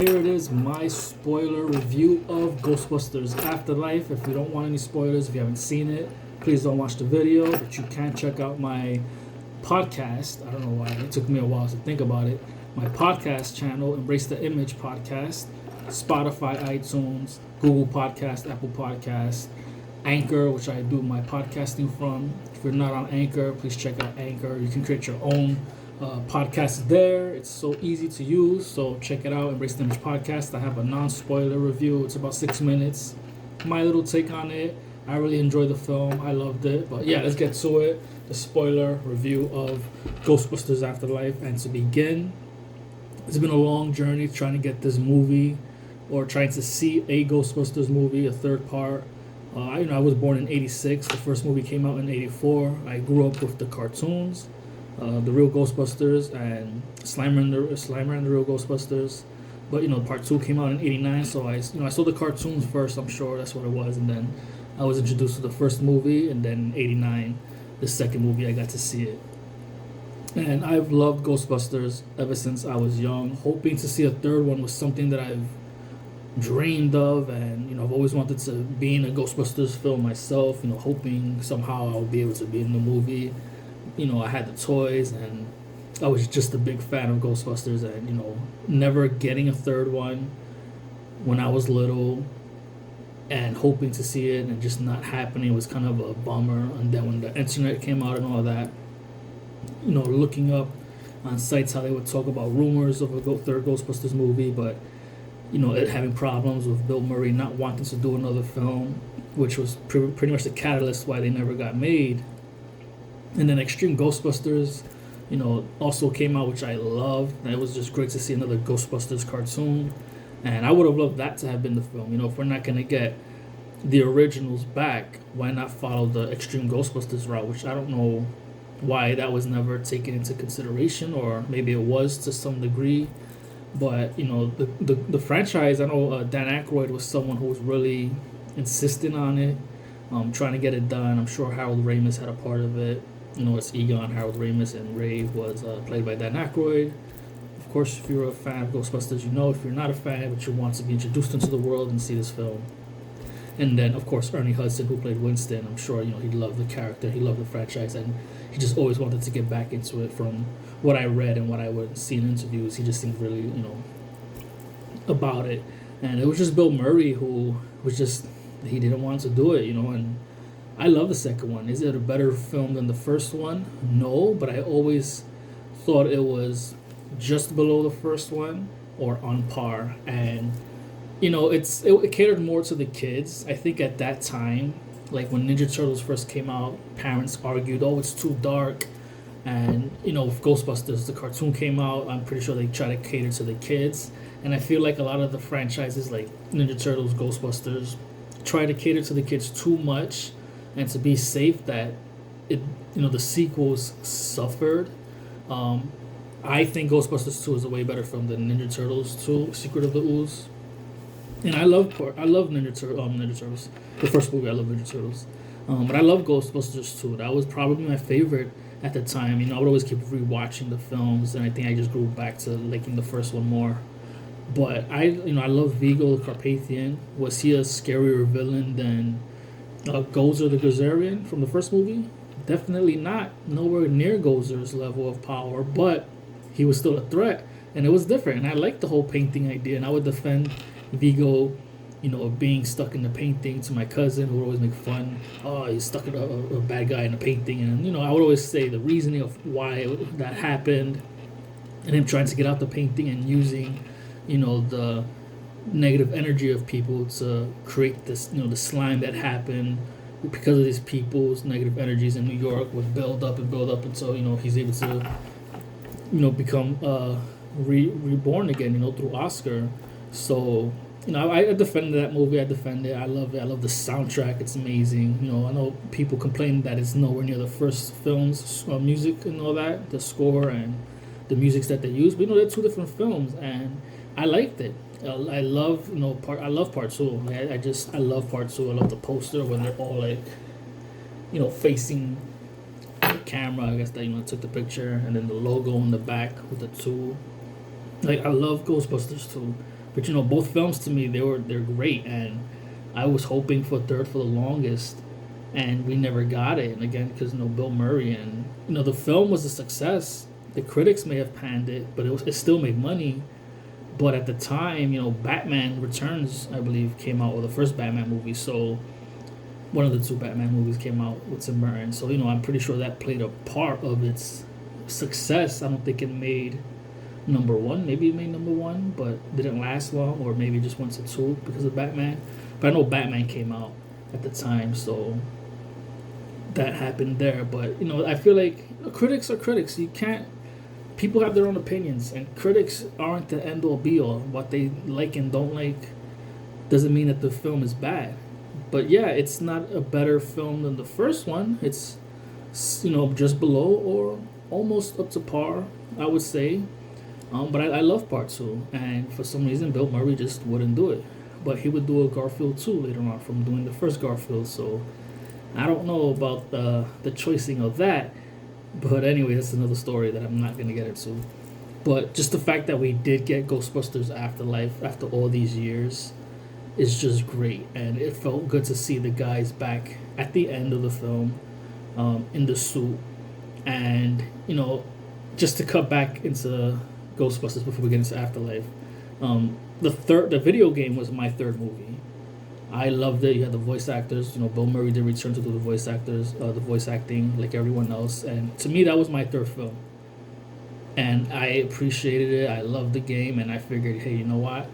Here it is, my spoiler review of Ghostbusters Afterlife. If you don't want any spoilers, if you haven't seen it, please don't watch the video. But you can check out my podcast. I don't know why it took me a while to think about it. My podcast channel, Embrace the Image Podcast, Spotify, iTunes, Google Podcast, Apple Podcast, Anchor, which I do my podcasting from. If you're not on Anchor, please check out Anchor. You can create your own podcast there. It's so easy to use, so check it out. Embrace the Image Podcast. I have a non-spoiler review. It's about 6 minutes. My little take on it. I really enjoyed the film. I loved it. But yeah, let's get to it. The spoiler review of Ghostbusters Afterlife. And to begin, it's been a long journey trying to get this movie, or trying to see a Ghostbusters movie, a third part. I was born in '86. The first movie came out in '84. I grew up with the cartoons, the real Ghostbusters, and Slimer and the real Ghostbusters. But part 2 came out in '89, so I saw the cartoons first. I'm sure that's what it was, and then I was introduced to the first movie, and then in '89, the second movie, I got to see it. And I've loved Ghostbusters ever since I was young. Hoping to see a third one was something that I've dreamed of, and I've always wanted to be in a Ghostbusters film myself. Hoping somehow I would be able to be in the movie. I had the toys, and I was just a big fan of Ghostbusters, and never getting a third one when I was little, and hoping to see it and just not happening was kind of a bummer. And then when the internet came out and all that, looking up on sites how they would talk about rumors of a third Ghostbusters movie, but it having problems with Bill Murray not wanting to do another film, which was pretty much the catalyst why they never got made. And then Extreme Ghostbusters, also came out, which I loved. And it was just great to see another Ghostbusters cartoon. And I would have loved that to have been the film. If we're not going to get the originals back, why not follow the Extreme Ghostbusters route, which I don't know why that was never taken into consideration, or maybe it was to some degree. But the franchise, I know Dan Aykroyd was someone who was really insistent on it, trying to get it done. I'm sure Harold Ramis had a part of it. It's Egon, Harold Ramis, and Ray was played by Dan Aykroyd. Of course, if you're a fan of Ghostbusters, if you're not a fan but you want to be introduced into the world and see this film. And then, of course, Ernie Hudson, who played Winston. I'm sure he loved the character, he loved the franchise, and he just always wanted to get back into it. From what I read and what I would see in interviews, he just seemed really, about it. And it was just Bill Murray who was just, he didn't want to do it, and I love the second one. Is it a better film than the first one? No, but I always thought it was just below the first one or on par. And it catered more to the kids. I think at that time, like when Ninja Turtles first came out, parents argued, oh, it's too dark. And with Ghostbusters, the cartoon came out, I'm pretty sure they try to cater to the kids. And I feel like a lot of the franchises like Ninja Turtles, Ghostbusters, try to cater to the kids too much, and to be safe that the sequels suffered. I think Ghostbusters 2 is a way better film than Ninja Turtles 2, Secret of the Ooze. And I love Ninja Turtles. The first movie, I love Ninja Turtles. But I love Ghostbusters 2. That was probably my favorite at the time. I would always keep rewatching the films, and I think I just grew back to liking the first one more. But I love Vigo the Carpathian. Was he a scarier villain than Gozer the Gozerian from the first movie? Definitely not. Nowhere near Gozer's level of power, but he was still a threat, and it was different. And I liked the whole painting idea, and I would defend Vigo, being stuck in the painting to my cousin, who would always make fun. Oh, he's stuck in a bad guy in a painting, and I would always say the reasoning of why that happened, and him trying to get out the painting and using, the negative energy of people to create this, the slime that happened because of these people's negative energies in New York would build up until he's able to become reborn again, through Oscar. So I defended that movie. I defend it. I love it. I love the soundtrack. It's amazing. I know people complain that it's nowhere near the first film's music and all that, the score and the musics that they use. But they're two different films, and I liked it. I love I love part two. I love part two. I love the poster when they're all like facing the camera. I guess that took the picture, and then the logo on the back with the two. Like, I love Ghostbusters too. But you know, both films to me they're great, and I was hoping for a third for the longest, and we never got it. And again, because Bill Murray, and the film was a success. The critics may have panned it, but it still made money. But at the time, Batman Returns, I believe, came out, or the first Batman movie. So one of the two Batman movies came out with Tim Burton. So I'm pretty sure that played a part of its success. I don't think it made number one. Maybe it made number one, but didn't last long, or maybe just went to two because of Batman. But I know Batman came out at the time, so that happened there. But I feel like critics are critics. You can't. People have their own opinions, and critics aren't the end all be all. What they like and don't like doesn't mean that the film is bad. But yeah, it's not a better film than the first one. It's just below or almost up to par, I would say. But I love part two, and for some reason Bill Murray just wouldn't do it. But he would do a Garfield 2 later on from doing the first Garfield. So I don't know about the choicing of that. But anyway, that's another story that I'm not going to get into. But just the fact that we did get Ghostbusters Afterlife after all these years is just great. And it felt good to see the guys back at the end of the film in the suit. And, just to cut back into Ghostbusters before we get into Afterlife, the video game was my third movie. I loved it. You had the voice actors. Bill Murray did return to do the voice acting like everyone else. And to me, that was my third film. And I appreciated it. I loved the game, and I figured, hey, you know what?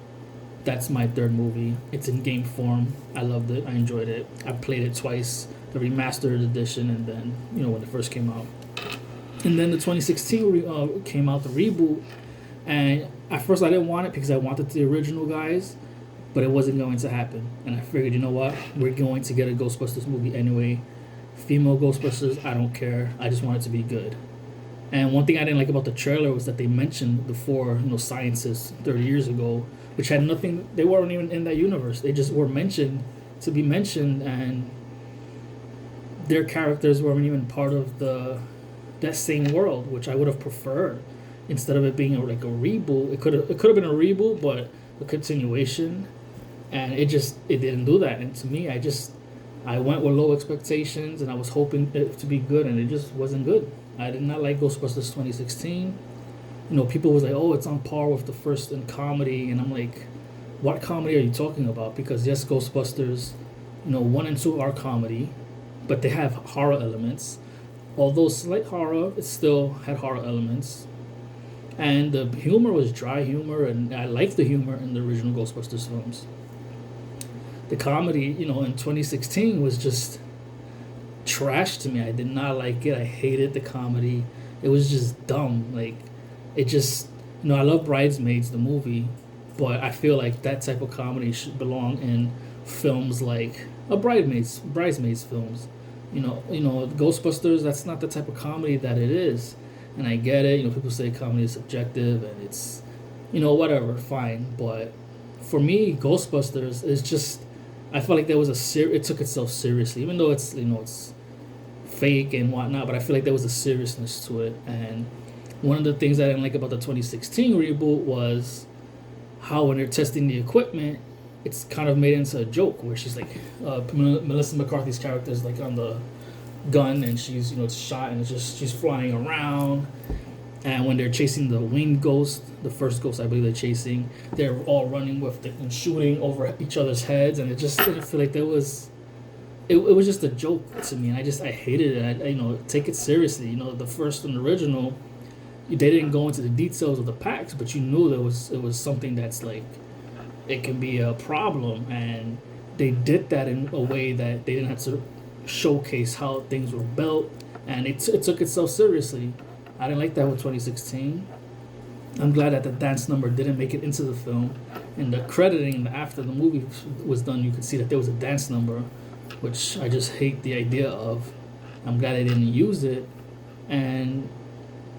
That's my third movie. It's in game form. I loved it. I enjoyed it. I played it twice, the remastered edition, and then when it first came out. And then the 2016 came out, the reboot. And at first I didn't want it because I wanted the original guys, but it wasn't going to happen. And I figured, you know what? We're going to get a Ghostbusters movie anyway. Female Ghostbusters, I don't care. I just want it to be good. And one thing I didn't like about the trailer was that they mentioned the four, scientists 30 years ago, which had nothing. They weren't even in that universe. They just were mentioned to be mentioned, and their characters weren't even part of that same world, which I would have preferred. Instead of it being like a reboot, it could have been a reboot, but a continuation, and it didn't do that. And to me, I went with low expectations, and I was hoping it to be good, and it just wasn't good. I did not like Ghostbusters 2016. People was like, oh, it's on par with the first in comedy, and I'm like, what comedy are you talking about? Because yes, Ghostbusters, 1 and 2 are comedy, but they have horror elements. Although slight horror, it still had horror elements. And the humor was dry humor, and I liked the humor in the original Ghostbusters films. The comedy, in 2016 was just trash to me. I did not like it. I hated the comedy. It was just dumb. Like, it just, I love Bridesmaids, the movie, but I feel like that type of comedy should belong in films like Bridesmaids films. Ghostbusters, that's not the type of comedy that it is. And I get it, people say comedy is subjective, and it's, whatever, fine. But for me, Ghostbusters is just, I felt like there was it took itself seriously, even though it's, it's fake and whatnot, but I feel like there was a seriousness to it. And one of the things I didn't like about the 2016 reboot was how when they're testing the equipment, it's kind of made into a joke where she's like, Melissa McCarthy's character is like on the gun, and she's it's shot, and she's flying around. And when they're chasing the winged ghost, the first ghost I believe they're chasing, they're all running and shooting over each other's heads, and it just didn't feel like there was. It was just a joke to me, and I hated it. I take it seriously. The first and original, they didn't go into the details of the packs, but it was something that's like, it can be a problem, and they did that in a way that they didn't have to showcase how things were built, and it took itself seriously. I didn't like that with 2016. I'm glad that the dance number didn't make it into the film. And the crediting after the movie was done, you could see that there was a dance number, which I just hate the idea of. I'm glad they didn't use it. And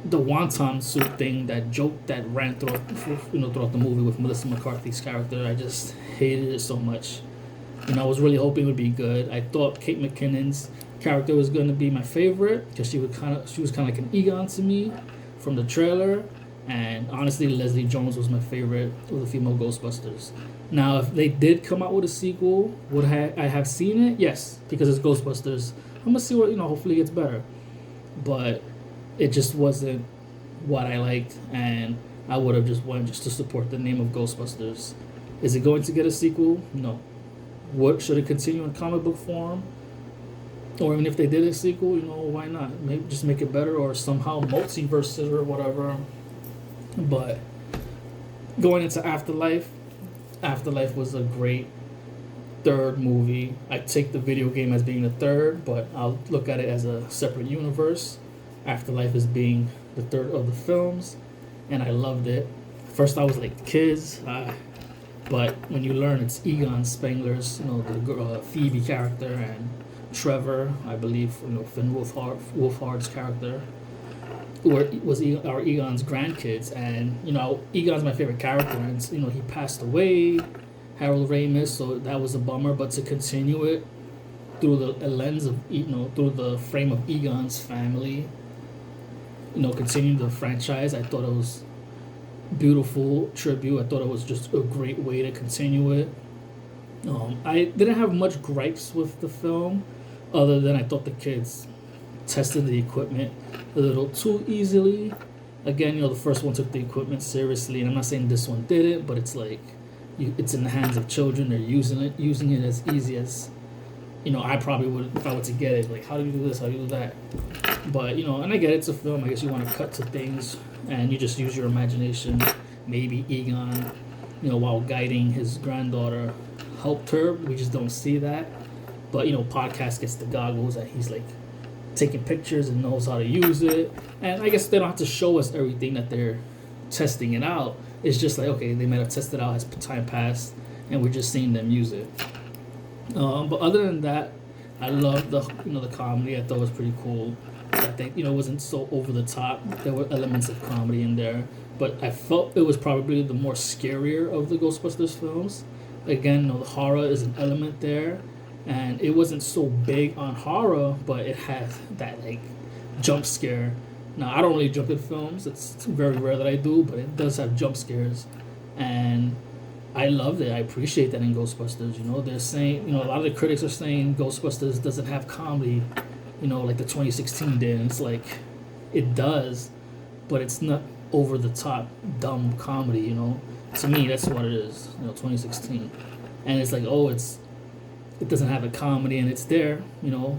the wonton suit thing, that joke that ran throughout the movie with Melissa McCarthy's character, I just hated it so much. I was really hoping it would be good. I thought Kate McKinnon's character was going to be my favorite because she was kind of like an Egon to me from the trailer, And honestly, Leslie Jones was my favorite of the female Ghostbusters. Now, if they did come out with a sequel, would I have seen it? Yes, because it's Ghostbusters. I'm gonna see what, hopefully it gets better. But it just wasn't what I liked, and I would have just went just to support the name of Ghostbusters. Is it going to get a sequel? No. What should it continue in comic book form? Or even if they did a sequel, why not? Maybe just make it better, or somehow multiverse it or whatever. But going into Afterlife was a great third movie. I take the video game as being the third, but I'll look at it as a separate universe. Afterlife is being the third of the films, and I loved it. First, I was like, kids, but when you learn it's Egon Spengler's, the Phoebe character, and Trevor, I believe, Finn Wolfhard's character, was Egon's grandkids, and Egon's my favorite character, and he passed away, Harold Ramis, so that was a bummer. But to continue it through the lens of through the frame of Egon's family, continuing the franchise, I thought it was beautiful tribute. I thought it was just a great way to continue it. I didn't have much gripes with the film, other than I thought the kids tested the equipment a little too easily. Again, the first one took the equipment seriously, and I'm not saying this one didn't, but it's like it's in the hands of children. They're using it as easy as I probably would if I were to get it. Like, how do you do this? How do you do that? But and I get it's a film. I guess you want to cut to things, and you just use your imagination. Maybe Egon, while guiding his granddaughter, helped her. We just don't see that. But Podcast gets the goggles, and he's like taking pictures and knows how to use it. And I guess they don't have to show us everything that they're testing it out. It's just like, okay, they might have tested out as time passed, and we're just seeing them use it. But other than that, I love the the comedy. I thought it was pretty cool. I think it wasn't so over the top. There were elements of comedy in there, but I felt it was probably the more scarier of the Ghostbusters films. Again, the horror is an element there, and it wasn't so big on horror, but it had that like jump scare. Now, I don't really jump in films. It's very rare that I do, but it does have jump scares, and I loved it. I appreciate that in Ghostbusters. They're saying, a lot of the critics are saying Ghostbusters doesn't have comedy, like the 2016 did. And it's like, it does, but it's not over the top, dumb comedy, To me, that's what it is, 2016. And it's like, it doesn't have a comedy, and it's there.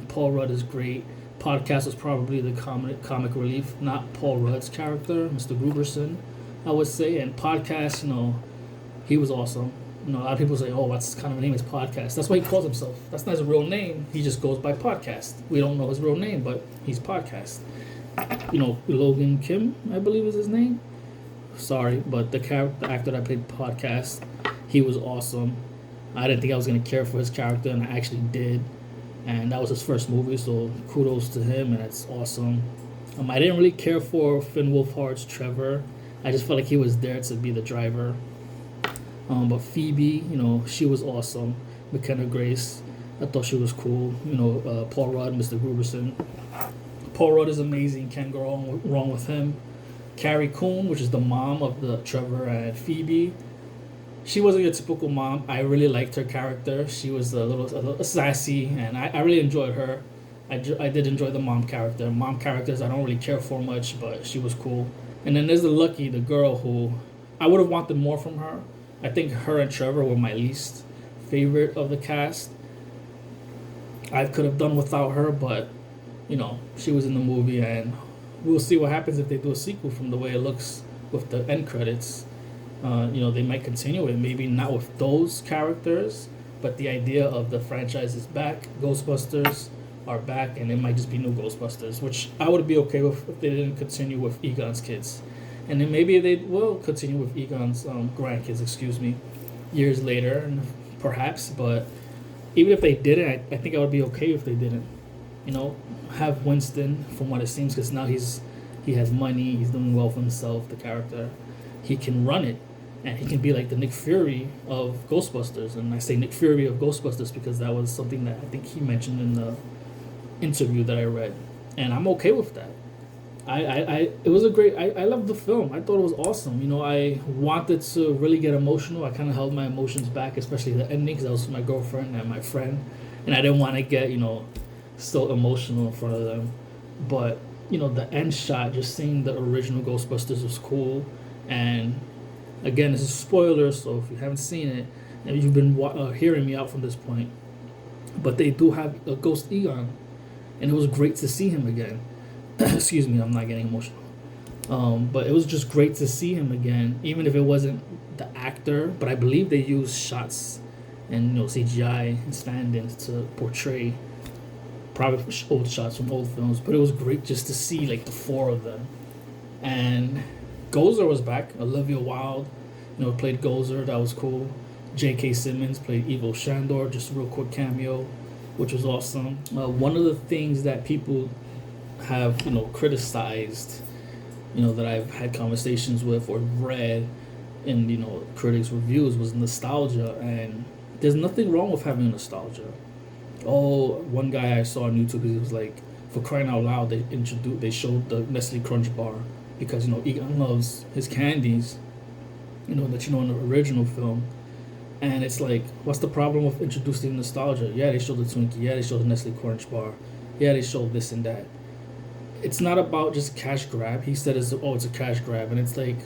Paul Rudd is great. Podcast was probably the comic relief, not Paul Rudd's character, Mr. Gruberson, I would say. And Podcast, he was awesome. A lot of people say, what's kind of a name is Podcast. That's why he calls himself. That's not his real name. He just goes by Podcast. We don't know his real name, but he's Podcast. Logan Kim, I believe is his name. Sorry, but the actor that played Podcast, he was awesome. I didn't think I was going to care for his character, and I actually did. And that was his first movie, so kudos to him, and it's awesome. I didn't really care for Finn Wolfhard's Trevor. I just felt like he was there to be the driver. But Phoebe, she was awesome. McKenna Grace, I thought she was cool. Paul Rudd, Mr. Gruberson. Paul Rudd is amazing. Can't go wrong with him. Carrie Coon, which is the mom of the Trevor and Phoebe. She wasn't your typical mom. I really liked her character. She was a little sassy, and I really enjoyed her. I did enjoy the mom character. Mom characters I don't really care for much, but she was cool. And then there's the Lucky, the girl who I would have wanted more from her. I think her and Trevor were my least favorite of the cast. I could have done without her, but she was in the movie, and we'll see what happens if they do a sequel from the way it looks with the end credits. They might continue it, maybe not with those characters, but the idea of the franchise is back. Ghostbusters are back, and it might just be new Ghostbusters, which I would be okay with if they didn't continue with Egon's kids. And then maybe they will continue with Egon's grandkids, years later, perhaps. But even if they didn't, I think I would be okay if they didn't. Have Winston, from what it seems, because now he has money, he's doing well for himself, the character. He can run it, and he can be like the Nick Fury of Ghostbusters. And I say Nick Fury of Ghostbusters because that was something that I think he mentioned in the interview that I read. And I'm okay with that. it was a great. I loved the film. I thought it was awesome. I wanted to really get emotional. I kind of held my emotions back, especially the ending, because I was with my girlfriend and my friend, and I didn't want to get still emotional in front of them. But the end shot, just seeing the original Ghostbusters was cool. And again, this is spoilers, so if you haven't seen it and you've been hearing me out from this point, but they do have a Ghost Egon, and it was great to see him again. Excuse me, I'm not getting emotional. But it was just great to see him again, even if it wasn't the actor. But I believe they used shots and CGI and stand-ins to portray probably old shots from old films. But it was great just to see like the four of them. And Gozer was back. Olivia Wilde, played Gozer. That was cool. J.K. Simmons played Evo Shandor. Just a real quick cameo, which was awesome. One of the things that people have criticized, that I've had conversations with or read in critics reviews, was nostalgia. And there's nothing wrong with having nostalgia. One guy I saw on YouTube, he was like, for crying out loud, they showed the Nestle Crunch bar because Egon loves his candies, that in the original film. And it's like, what's the problem with introducing nostalgia? Yeah, they showed the Twinkie. Yeah, they showed the Nestle Crunch bar. Yeah, they showed this and that. It's not about just cash grab. He said it's a cash grab. And it's like,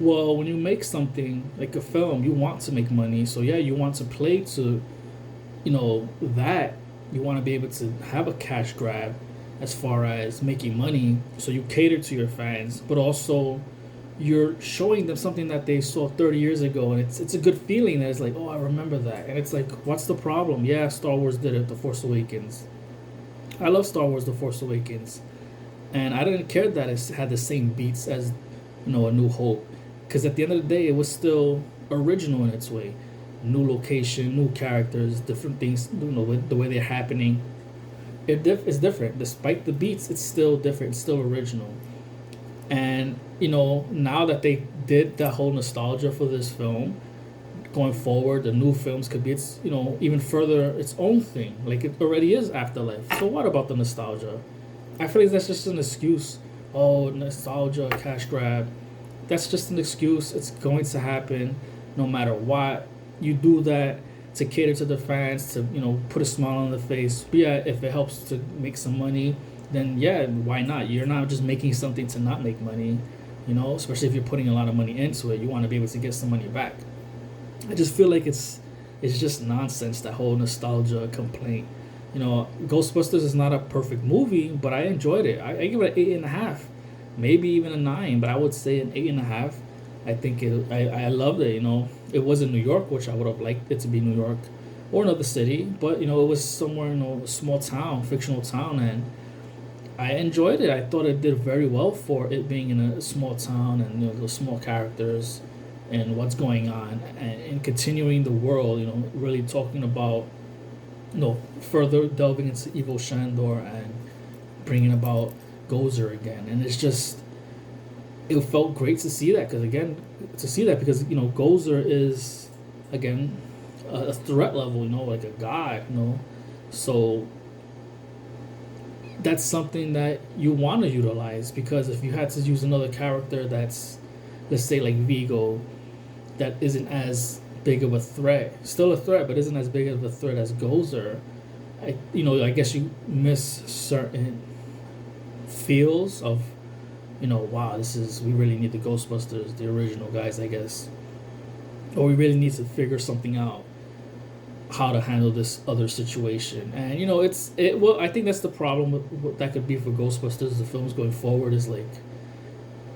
well, when you make something like a film, you want to make money. So yeah, you want to play to, that. You want to be able to have a cash grab as far as making money. So you cater to your fans, but also you're showing them something that they saw 30 years ago. And it's a good feeling that it's like, I remember that. And it's like, what's the problem? Yeah, Star Wars did it, The Force Awakens. I love Star Wars, The Force Awakens. And I didn't care that it had the same beats as, A New Hope. Because at the end of the day, it was still original in its way. New location, new characters, different things, the way they're happening. It's different. Despite the beats, it's still different. It's still original. And, now that they did that whole nostalgia for this film, going forward, the new films could be, even further its own thing. Like it already is Afterlife. So what about the nostalgia? I feel like that's just an excuse. Nostalgia, cash grab. That's just an excuse. It's going to happen no matter what. You do that to cater to the fans, to, put a smile on the face. But yeah, if it helps to make some money, then yeah, why not? You're not just making something to not make money, especially if you're putting a lot of money into it. You want to be able to get some money back. I just feel like it's just nonsense, that whole nostalgia complaint. Ghostbusters is not a perfect movie, but I enjoyed it. I give it an 8.5, maybe even a 9, but I would say an 8.5. I think I loved it. It was in New York, which I would have liked it to be New York or another city, but it was somewhere in a small town, fictional town, and I enjoyed it. I thought it did very well for it being in a small town and those small characters and what's going on, and continuing the world. Really talking about further delving into Evo Shandor and bringing about Gozer again. And it's just, it felt great to see that, because Gozer is, again, a threat level, like a god, so that's something that you want to utilize. Because if you had to use another character that's, let's say like Vigo, that isn't as big of a threat, still a threat, but isn't as big of a threat as Gozer, I guess you miss certain feels of, wow, we really need the Ghostbusters, the original guys, I guess, or we really need to figure something out, how to handle this other situation. And well, I think that's the problem that could be for Ghostbusters, the films going forward, is like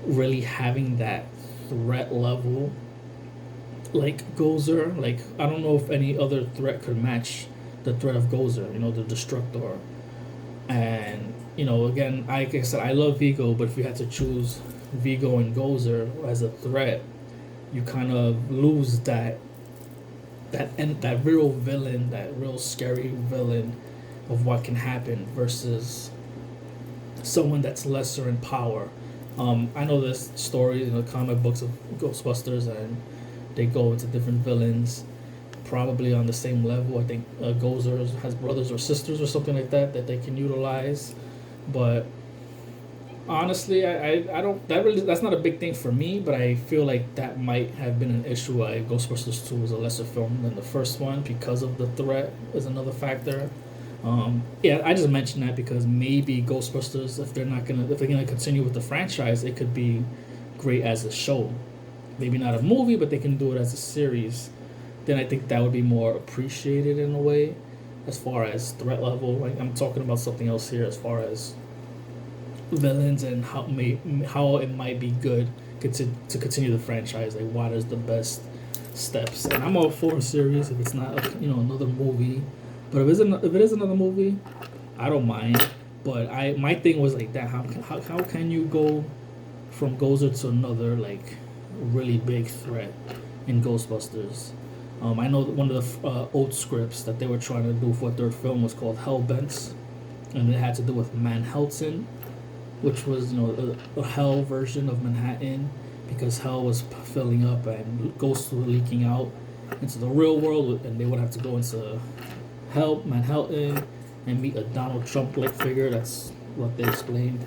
really having that threat level like Gozer. Like, I don't know if any other threat could match the threat of Gozer, the Destructor. And, again, like I said, I love Vigo, but if you had to choose Vigo and Gozer as a threat, you kind of lose that real villain, that real scary villain of what can happen versus someone that's lesser in power. I know there's stories in the comic books of Ghostbusters, and they go into different villains, probably on the same level. I think Gozer has brothers or sisters or something like that they can utilize. But Honestly, I don't that's not a big thing for me, but I feel like that might have been an issue why Ghostbusters 2 was a lesser film than the first one because of the threat is another factor. Yeah, I just mentioned that because maybe Ghostbusters, if they're gonna continue with the franchise, it could be great as a show. Maybe not a movie, but they can do it as a series. Then I think that would be more appreciated in a way, as far as threat level. Like I'm talking about something else here, as far as villains and how it might be good to continue the franchise. Like what is the best steps? And I'm all for a series if it's not another movie. But if it is another movie, I don't mind. But my thing was like that. How can you go from Gozer to another like really big threat in Ghostbusters? I know that one of the old scripts that they were trying to do for a third film was called Hellbent, and it had to do with Manhattan, which was a hell version of Manhattan because hell was filling up and ghosts were leaking out into the real world, and they would have to go into hell Manhattan and meet a Donald Trump like figure. That's what they explained.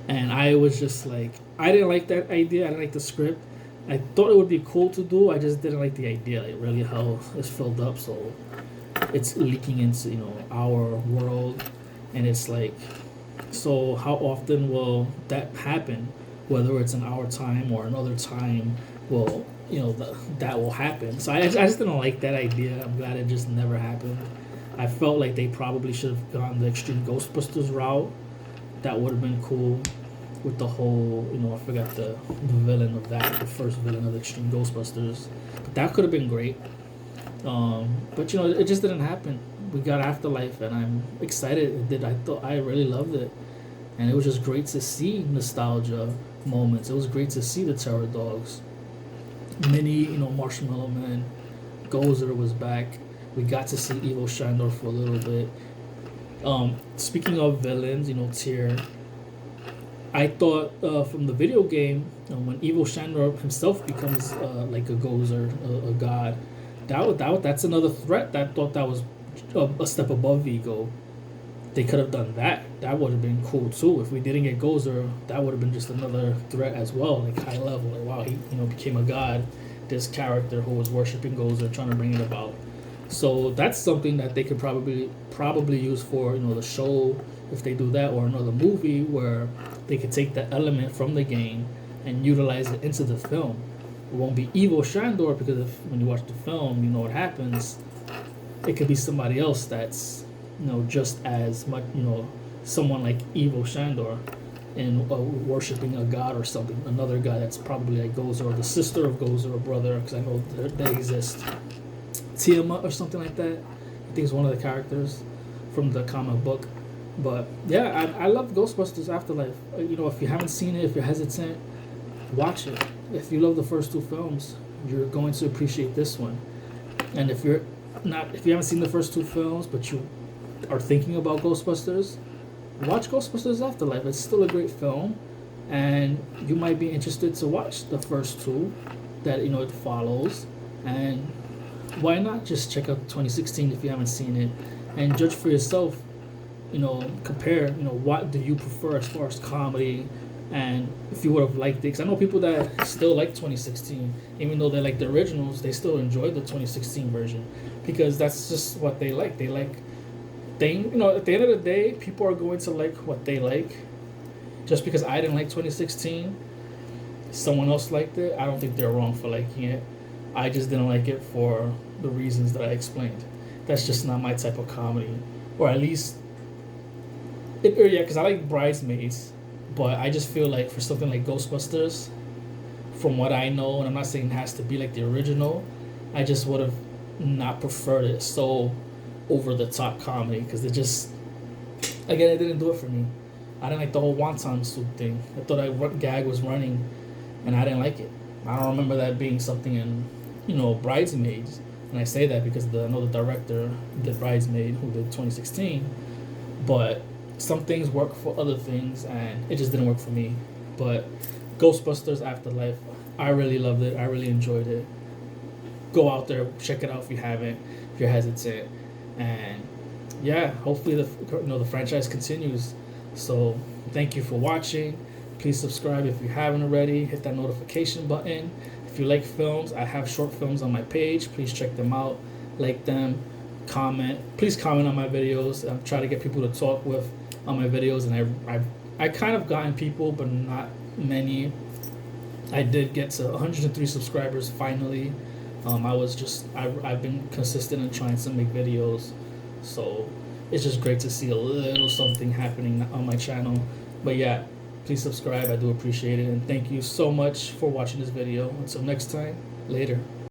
And I was just like, I didn't like that idea. I didn't like the script. I thought it would be cool to do. I just didn't like the idea. Like really, hell is filled up, so it's leaking into our world, and it's like, so how often will that happen? Whether it's in our time or another time, will that will happen. So I just didn't like that idea. I'm glad it just never happened. I felt like they probably should have gone the Extreme Ghostbusters route. That would have been cool. With the whole, I forgot the villain of that, the first villain of the Extreme Ghostbusters. But that could have been great. But it just didn't happen. We got Afterlife, and I'm excited. It did. I really loved it, and it was just great to see nostalgia moments. It was great to see the Terror Dogs, Mini, Marshmallow Man, Gozer was back. We got to see Ivo Shandor for a little bit. Speaking of villains, Tyr. I thought from the video game, when Ivo Shandor himself becomes like a Gozer, a god, that's another threat. That thought that was a step above Vigo. They could have done that. That would have been cool too. If we didn't get Gozer, that would have been just another threat as well, like high level. Like wow, he became a god. This character who was worshiping Gozer, trying to bring it about. So that's something that they could probably use for the show if they do that, or another movie where they could take that element from the game and utilize it into the film. It won't be Ivo Shandor because when you watch the film, you know what happens. It could be somebody else that's just as much someone like Ivo Shandor and worshiping a god or something, another guy that's probably like Gozer or the sister of Gozer or brother, because I know they exist. Tiamat or something like that. I think it's one of the characters from the comic book. But yeah, I love Ghostbusters Afterlife. If you haven't seen it, if you're hesitant, watch it. If you love the first two films, you're going to appreciate this one. And if you haven't seen the first two films, but you are thinking about Ghostbusters, watch Ghostbusters Afterlife. It's still a great film, and you might be interested to watch the first two that it follows. And why not just check out 2016 if you haven't seen it and judge for yourself. Compare, what do you prefer as far as comedy, and if you would have liked it. Because I know people that still like 2016, even though they like the originals, they still enjoy the 2016 version because that's just what they like. They like, at the end of the day, people are going to like what they like. Just because I didn't like 2016, someone else liked it, I don't think they're wrong for liking it. I just didn't like it for the reasons that I explained. That's just not my type of comedy, or at least. Because I like Bridesmaids, but I just feel like for something like Ghostbusters, from what I know, and I'm not saying it has to be like the original, I just would have not preferred it so over the top comedy because it didn't do it for me. I didn't like the whole wonton soup thing. I thought that gag was running, and I didn't like it. I don't remember that being something in Bridesmaids, and I say that because I know the director did Bridesmaid, who did 2016, but. Some things work for other things, and it just didn't work for me. But Ghostbusters Afterlife, I really loved it. I really enjoyed it. Go out there, check it out if you haven't, if you're hesitant, and yeah, hopefully the franchise continues. So thank you for watching. Please subscribe if you haven't already. Hit that notification button. If you like films, I have short films on my page. Please check them out. Like them. Comment. Please comment on my videos. I'm trying to get people to talk with on my videos, and I kind of gotten people, but not many. I did get to 103 subscribers finally. I've been consistent in trying to make videos, so it's just great to see a little something happening on my channel. But yeah, please subscribe. I do appreciate it, and thank you so much for watching this video. Until next time, later.